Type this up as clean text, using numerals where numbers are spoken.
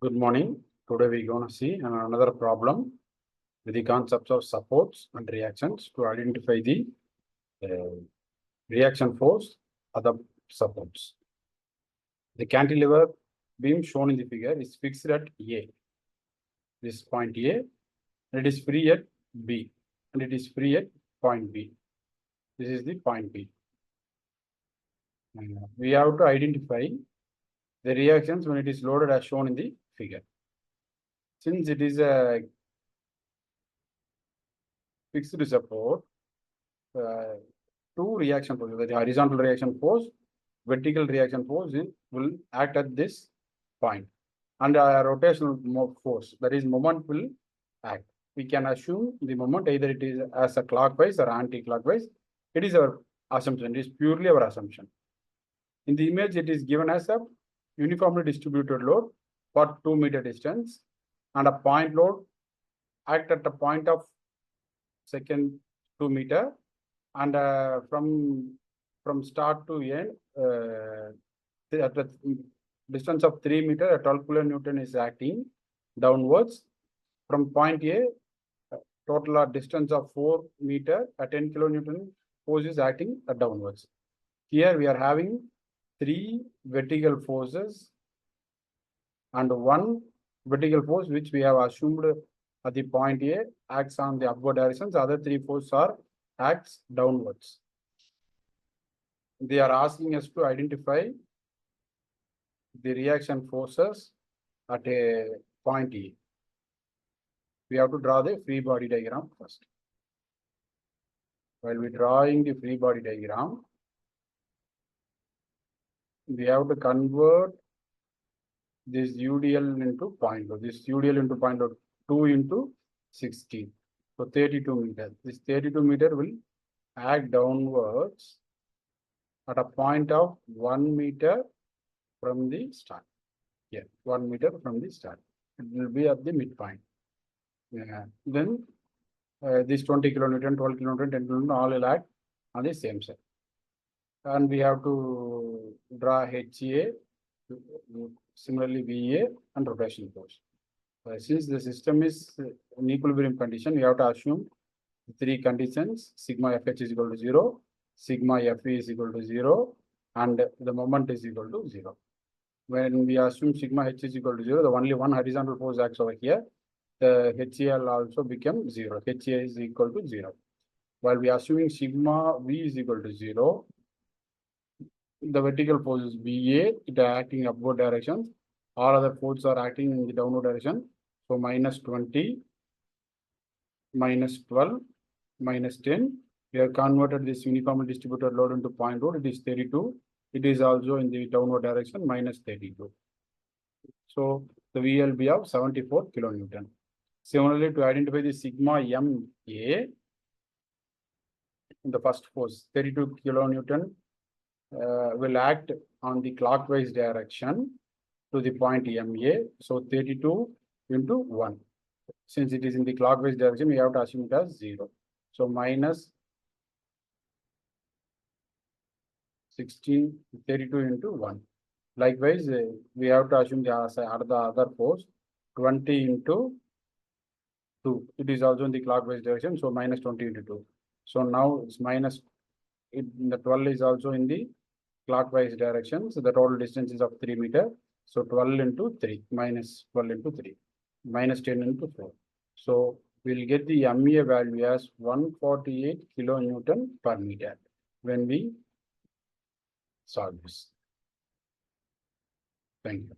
Good morning. Today we're going to see another problem with the concepts of supports and reactions to identify the reaction force of the supports. The cantilever beam shown in the figure is fixed at A. This point A, and it is free at B, and it is free at point B. This is the point B. And we have to identify the reactions when it is loaded as shown in the figure. Since it is a fixed support, two reaction forces, the horizontal reaction force, vertical reaction force will act at this point, and a rotational force, that is moment, will act. We can assume the moment either it is as a clockwise or anti-clockwise. It is our assumption. It is purely our assumption. In the image, it is given as a uniformly distributed load for 2 meter distance, and a point load act at a point of second 2 meter, and from start to end at the distance of 3 meter, a 12 kilonewton is acting downwards. From point A, total distance of 4 meter, a 10 kilonewton force is acting downwards. Here we are having 3 vertical forces and 1 vertical force which we have assumed at the point A acts on the upward directions. The other 3 forces are acts downwards. They are asking us to identify the reaction forces at a point E. We have to draw the free body diagram first. While we drawing the free body diagram, we have to convert this UDL into point load. This UDL into point load 2 into 16. So 32 meter. This 32 meter will act downwards at a point of 1 meter from the start. Here, 1 meter from the start. It will be at the midpoint. Then this 20 kilonewton, 12 kilonewton, 10 kilonewton, all will act on the same side. And we have to draw HA, similarly VA, and rotational force. Since the system is in equilibrium condition, we have to assume 3 conditions: sigma FH is equal to 0, sigma FE is equal to 0, and the moment is equal to 0. When we assume sigma H is equal to 0, the only one horizontal force acts over here. The HAL also becomes 0. HA is equal to 0. While we are assuming sigma V is equal to 0, the vertical force is VA, it is acting upward directions. All other forces are acting in the downward direction. So minus 20, minus 12, minus 10. We have converted this uniformly distributed load into point load. It is 32. It is also in the downward direction, minus 32. So the VLB of 74 kilonewton. Similarly, to identify the sigma MA, in the first force, 32 kilonewton will act on the clockwise direction to the point MA. So 32 into 1. Since it is in the clockwise direction, we have to assume it as 0. So minus 16, 32 into 1. Likewise, we have to assume the other force, 20 into 2. It is also in the clockwise direction, so minus 20 into 2. So now it's minus, the 12 is also in the clockwise direction. So the total distance is of 3 meter. So 12 into 3, minus 12 into 3, minus 10 into 4. So we'll get the MA value as 148 kilonewton per meter when we solve this. Thank you.